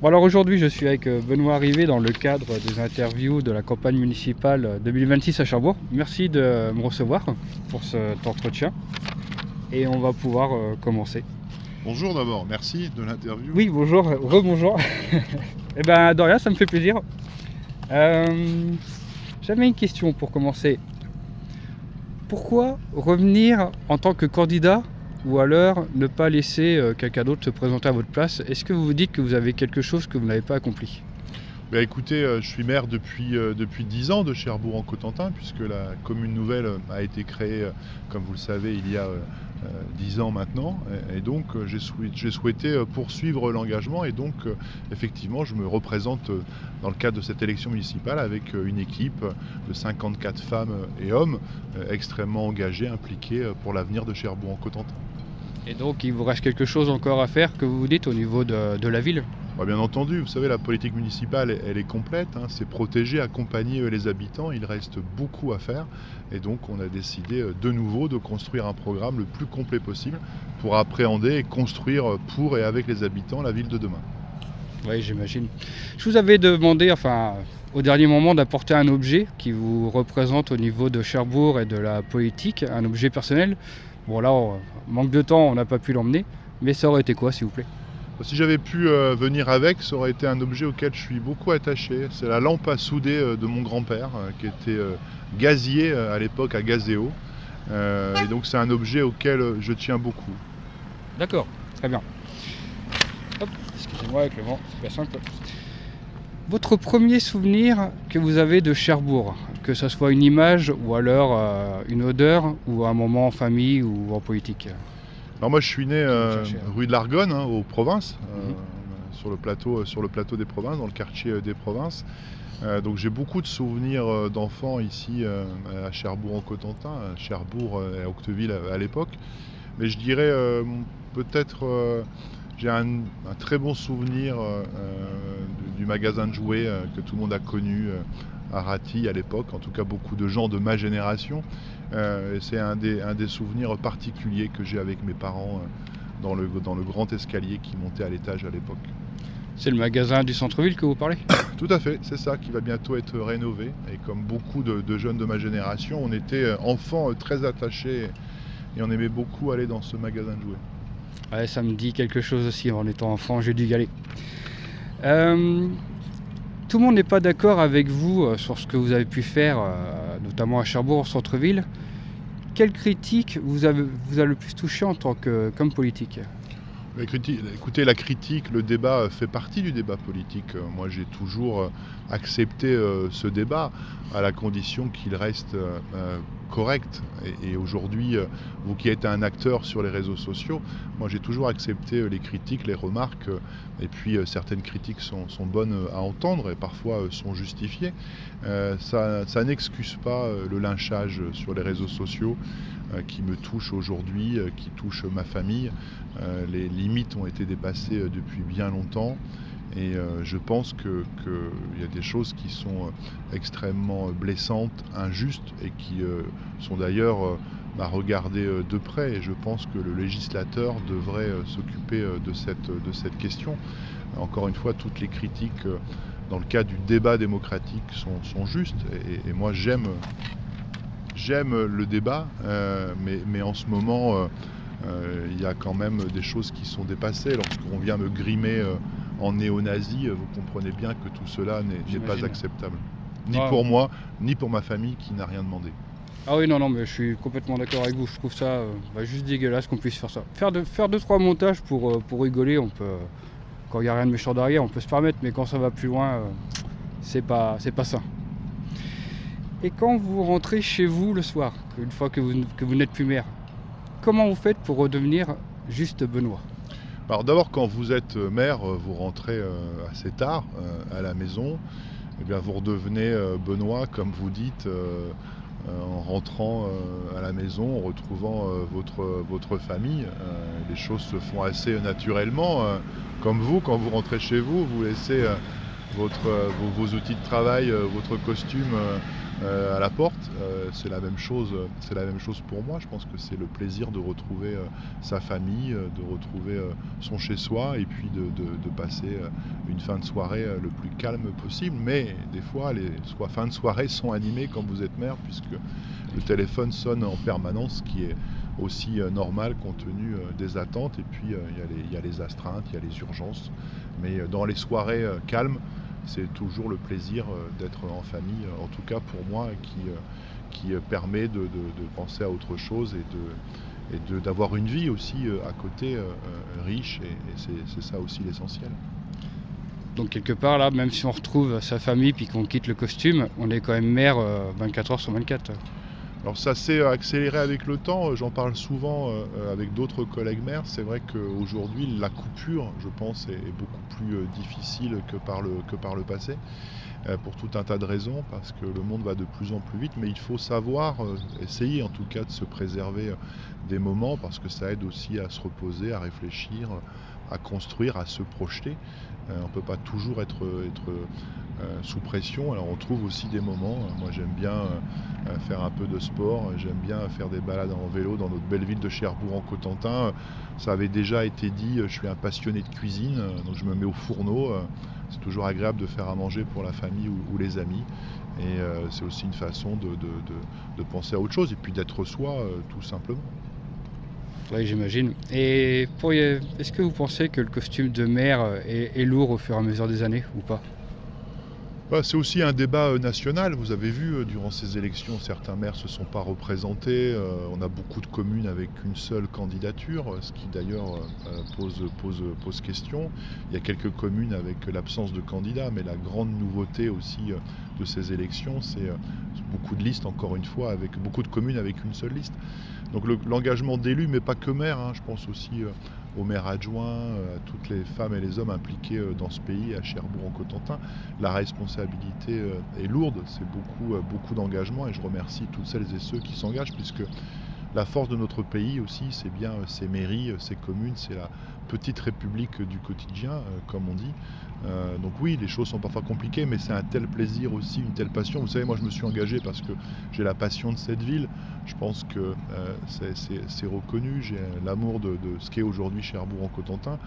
Bon alors aujourd'hui je suis avec Benoît Rivet dans le cadre des interviews de la campagne municipale 2026 à Cherbourg. Merci de me recevoir pour cet entretien et on va pouvoir commencer. Bonjour d'abord, merci de l'interview. Oui bonjour, rebonjour. Eh ben de rien, ça me fait plaisir. J'avais une question pour commencer. Pourquoi revenir en tant que candidat ou alors ne pas laisser quelqu'un d'autre se présenter à votre place? Est-ce que vous vous dites que vous avez quelque chose que vous n'avez pas accompli? Écoutez, je suis maire depuis 10 ans de Cherbourg-en-Cotentin, puisque la commune nouvelle a été créée, comme vous le savez, il y a 10 ans maintenant. Et donc j'ai souhaité poursuivre l'engagement et donc effectivement je me représente dans le cadre de cette élection municipale avec une équipe de 54 femmes et hommes extrêmement engagés, impliqués pour l'avenir de Cherbourg-en-Cotentin. Et donc il vous reste quelque chose encore à faire que vous dites au niveau de la ville? Bien entendu, vous savez, la politique municipale, elle est complète, hein, c'est protéger, accompagner les habitants, il reste beaucoup à faire. Et donc on a décidé de nouveau de construire un programme le plus complet possible pour appréhender et construire pour et avec les habitants la ville de demain. Oui, j'imagine. Je vous avais demandé, au dernier moment, d'apporter un objet qui vous représente au niveau de Cherbourg et de la politique, un objet personnel. Bon là, manque de temps, on n'a pas pu l'emmener, mais ça aurait été quoi, s'il vous plaît? Si j'avais pu venir avec, ça aurait été un objet auquel je suis beaucoup attaché. C'est la lampe à souder de mon grand-père, qui était gazier à l'époque à Gazéo. Et donc c'est un objet auquel je tiens beaucoup. D'accord, très bien. Hop, excusez-moi avec le vent, c'est pas simple. Votre premier souvenir que vous avez de Cherbourg, que ce soit une image ou alors une odeur ou un moment en famille ou en politique? Alors moi je suis né rue de l'Argonne, hein, aux Provinces, sur le plateau des Provinces, dans le quartier des Provinces. Donc j'ai beaucoup de souvenirs d'enfants ici à Cherbourg-en-Cotentin, à Cherbourg et à Octeville à l'époque. Mais je dirais peut-être j'ai un très bon souvenir du magasin de jouets que tout le monde a connu à Raty à l'époque, en tout cas beaucoup de gens de ma génération. C'est un des souvenirs particuliers que j'ai avec mes parents dans le grand escalier qui montait à l'étage à l'époque. C'est le magasin du centre-ville que vous parlez? Tout à fait, c'est ça, qui va bientôt être rénové. Et comme beaucoup de jeunes de ma génération, on était enfants très attachés et on aimait beaucoup aller dans ce magasin de jouets. Ouais, ça me dit quelque chose aussi, en étant enfant, j'ai dû y aller. Tout le monde n'est pas d'accord avec vous sur ce que vous avez pu faire, notamment à Cherbourg, au centre-ville. Quelle critique vous a le plus touché en tant qu'homme politique? Écoutez, la critique, le débat fait partie du débat politique. Moi, j'ai toujours accepté ce débat à la condition qu'il reste correct. Et aujourd'hui, vous qui êtes un acteur sur les réseaux sociaux, moi j'ai toujours accepté les critiques, les remarques, et puis certaines critiques sont bonnes à entendre et parfois sont justifiées. Ça n'excuse pas le lynchage sur les réseaux sociaux qui me touche aujourd'hui, qui touche ma famille. Les limites ont été dépassées depuis bien longtemps. Et je pense qu'il y a des choses qui sont extrêmement blessantes, injustes et qui sont d'ailleurs à regarder de près. Et je pense que le législateur devrait s'occuper de cette question. Encore une fois, toutes les critiques dans le cadre du débat démocratique sont justes. Et moi j'aime le débat, mais en ce moment il y a quand même des choses qui sont dépassées. Lorsqu'on vient me grimer en néo-nazi, vous comprenez bien que tout cela n'est pas acceptable. Ni pour moi, ni pour ma famille qui n'a rien demandé. Ah oui, non, mais je suis complètement d'accord avec vous. Je trouve ça juste dégueulasse qu'on puisse faire ça. Faire 2-3 montages pour rigoler, on peut. Quand il n'y a rien de méchant derrière, on peut se permettre, mais quand ça va plus loin, c'est pas ça. Et quand vous rentrez chez vous le soir, une fois que vous n'êtes plus maire, comment vous faites pour redevenir juste Benoît? Alors d'abord, quand vous êtes maire, vous rentrez assez tard à la maison. Et bien vous redevenez Benoît, comme vous dites, en rentrant à la maison, en retrouvant votre famille. Les choses se font assez naturellement. Comme vous, quand vous rentrez chez vous, vous laissez vos outils de travail, votre costume à la porte. C'est la même chose pour moi. Je pense que c'est le plaisir de retrouver sa famille, de retrouver son chez-soi et puis de passer une fin de soirée le plus calme possible. Mais des fois, les fins de soirée sont animées quand vous êtes mère, puisque le téléphone sonne en permanence, ce qui est aussi normal compte tenu des attentes. Et puis il y a les astreintes, il y a les urgences. Mais dans les soirées calmes, c'est toujours le plaisir d'être en famille, en tout cas pour moi, qui permet de penser à autre chose et d'avoir une vie aussi à côté riche, et c'est ça aussi l'essentiel. Donc quelque part là, même si on retrouve sa famille puis qu'on quitte le costume, on est quand même mère 24 heures sur 24. Alors ça s'est accéléré avec le temps, j'en parle souvent avec d'autres collègues maires. C'est vrai qu'aujourd'hui la coupure, je pense, est beaucoup plus difficile que par le passé, pour tout un tas de raisons, parce que le monde va de plus en plus vite, mais il faut savoir, essayer en tout cas de se préserver des moments, parce que ça aide aussi à se reposer, à réfléchir, à construire, à se projeter. On ne peut pas toujours être sous pression. Alors on trouve aussi des moments. Moi j'aime bien faire un peu de sport, j'aime bien faire des balades en vélo dans notre belle ville de Cherbourg en Cotentin. Ça avait déjà été dit, je suis un passionné de cuisine, donc je me mets au fourneau. C'est toujours agréable de faire à manger pour la famille ou les amis. Et c'est aussi une façon de penser à autre chose et puis d'être soi, tout simplement. Oui, j'imagine. Et est-ce que vous pensez que le costume de maire est lourd au fur et à mesure des années ou pas? C'est aussi un débat national. Vous avez vu, durant ces élections, certains maires ne se sont pas représentés. On a beaucoup de communes avec une seule candidature, ce qui d'ailleurs pose question. Il y a quelques communes avec l'absence de candidats, mais la grande nouveauté aussi de ces élections, c'est beaucoup de listes, encore une fois, avec beaucoup de communes avec une seule liste. Donc l'engagement d'élus, mais pas que maires, hein, je pense aussi aux maires adjoints, à toutes les femmes et les hommes impliqués dans ce pays, à Cherbourg en Cotentin. La responsabilité est lourde, c'est beaucoup d'engagement, et je remercie toutes celles et ceux qui s'engagent, puisque la force de notre pays aussi, c'est bien ces mairies, ces communes, c'est la petite république du quotidien, comme on dit. Donc oui, les choses sont parfois compliquées, mais c'est un tel plaisir aussi, une telle passion. Vous savez, moi je me suis engagé parce que j'ai la passion de cette ville. Je pense que c'est reconnu, j'ai l'amour de ce qu'est aujourd'hui Cherbourg en Cotentin.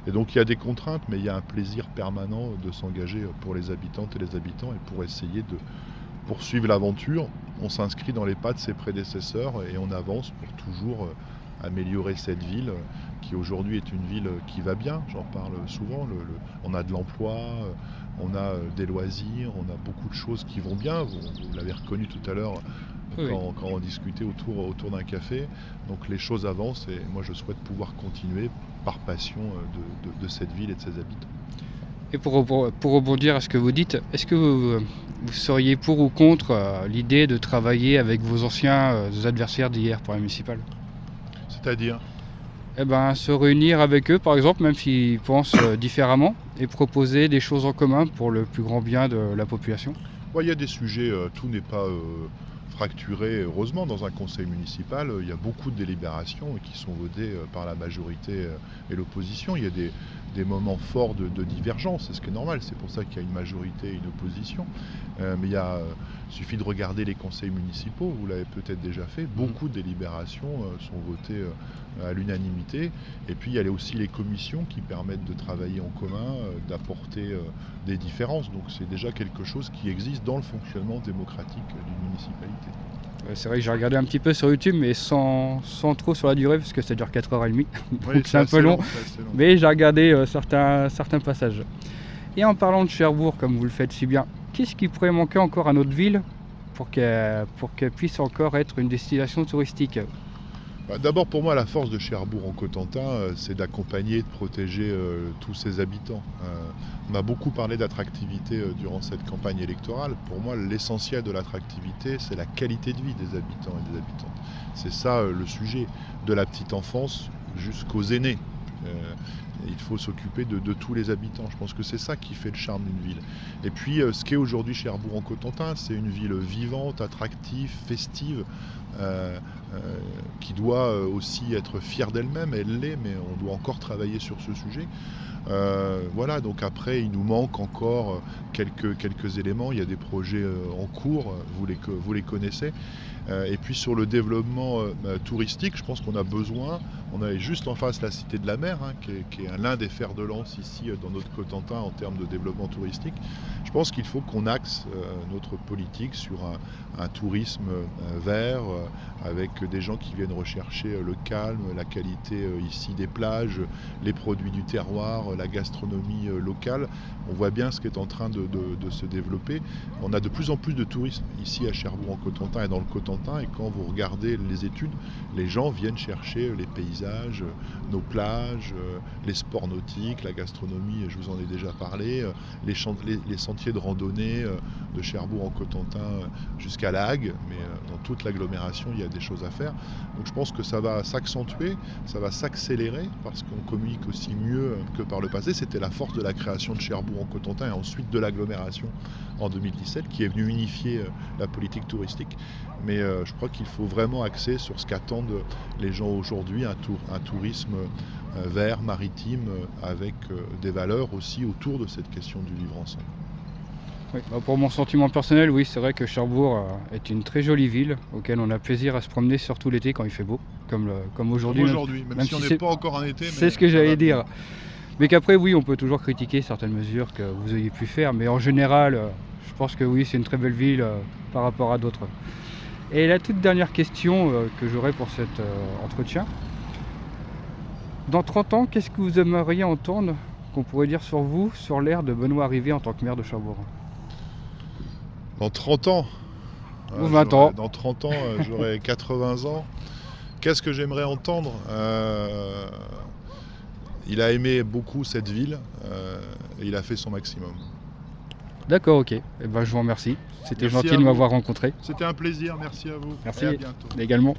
Et donc il y a des contraintes, mais il y a un plaisir permanent de s'engager pour les habitantes et les habitants et pour essayer de poursuivre l'aventure. On s'inscrit dans les pas de ses prédécesseurs et on avance pour toujours améliorer cette ville qui aujourd'hui est une ville qui va bien, j'en parle souvent. On a de l'emploi, on a des loisirs, on a beaucoup de choses qui vont bien. Vous l'avez reconnu tout à l'heure Oui. quand on discutait autour d'un café. Donc les choses avancent et moi je souhaite pouvoir continuer par passion de cette ville et de ses habitants. Et pour rebondir à ce que vous dites, est-ce que vous seriez pour ou contre l'idée de travailler avec vos anciens adversaires d'hier pour la municipale? C'est-à-dire, Eh ben, se réunir avec eux, par exemple, même s'ils pensent différemment, et proposer des choses en commun pour le plus grand bien de la population. il y a des sujets, tout n'est pas fracturé. Heureusement, dans un conseil municipal, il y a beaucoup de délibérations qui sont votées par la majorité et l'opposition. Il y a des moments forts de divergence, c'est ce qui est normal. C'est pour ça qu'il y a une majorité et une opposition. Mais il suffit de regarder les conseils municipaux, vous l'avez peut-être déjà fait. Beaucoup de délibérations sont votées à l'unanimité. Et puis il y a aussi les commissions qui permettent de travailler en commun, d'apporter des différences. Donc c'est déjà quelque chose qui existe dans le fonctionnement démocratique d'une municipalité. C'est vrai que j'ai regardé un petit peu sur YouTube, mais sans trop sur la durée, parce que ça dure 4h30, Oui, donc c'est un peu long. c'est assez long. Mais j'ai regardé certains passages. Et en parlant de Cherbourg, comme vous le faites si bien, qu'est-ce qui pourrait manquer encore à notre ville pour qu'elle puisse encore être une destination touristique? D'abord, pour moi, la force de Cherbourg en Cotentin, c'est d'accompagner et de protéger tous ses habitants. On a beaucoup parlé d'attractivité durant cette campagne électorale. Pour moi, l'essentiel de l'attractivité, c'est la qualité de vie des habitants et des habitantes. C'est ça le sujet, de la petite enfance jusqu'aux aînés. il faut s'occuper de tous les habitants. Je pense que c'est ça qui fait le charme d'une ville. Et puis ce qu'est aujourd'hui Cherbourg-en-Cotentin, c'est une ville vivante, attractive, festive, qui doit aussi être fière d'elle-même. Elle l'est, mais on doit encore travailler sur ce sujet. Voilà, donc après il nous manque encore quelques éléments. Il y a des projets en cours, vous les connaissez. Et puis sur le développement touristique, je pense qu'on a besoin, on a juste en face la Cité de la Mer, hein, qui est l'un des fers de lance ici dans notre Cotentin en termes de développement touristique. Je pense qu'il faut qu'on axe notre politique sur un tourisme vert, avec des gens qui viennent rechercher le calme, la qualité ici des plages, les produits du terroir, la gastronomie locale. On voit bien ce qui est en train de se développer. On a de plus en plus de tourisme ici à Cherbourg-en-Cotentin et dans le Cotentin, et quand vous regardez les études, les gens viennent chercher les paysages, nos plages, les sports nautiques, la gastronomie, je vous en ai déjà parlé, les sentiers de randonnée de Cherbourg-en-Cotentin jusqu'à La Hague, mais dans toute l'agglomération il y a des choses à faire. Donc je pense que ça va s'accentuer, ça va s'accélérer parce qu'on communique aussi mieux que par le passé. C'était la force de la création de Cherbourg-en-Cotentin et ensuite de l'agglomération en 2017 qui est venue unifier la politique touristique. Mais je crois qu'il faut vraiment axer sur ce qu'attendent les gens aujourd'hui, un tourisme vert, maritime, avec des valeurs aussi autour de cette question du vivre ensemble. Oui, pour mon sentiment personnel, oui, c'est vrai que Cherbourg est une très jolie ville auquel on a plaisir à se promener, surtout l'été quand il fait beau, comme aujourd'hui. Même si on n'est pas encore en été. C'est ce que j'allais dire. Mais qu'après, oui, on peut toujours critiquer certaines mesures que vous ayez pu faire, mais en général, je pense que oui, c'est une très belle ville par rapport à d'autres. Et la toute dernière question que j'aurais pour cet entretien, dans 30 ans, qu'est-ce que vous aimeriez entendre, qu'on pourrait dire sur vous, sur l'ère de Benoît Rivet en tant que maire de Cherbourg? Dans 30 ans Ou 20 ans. Dans 30 ans, j'aurai 80 ans. Qu'est-ce que j'aimerais entendre? Il a aimé beaucoup cette ville et il a fait son maximum. D'accord, ok. Eh ben, je vous remercie. C'était Merci gentil à de vous. m'avoir rencontré. C'était un plaisir, merci à vous. Merci Et à bientôt. également.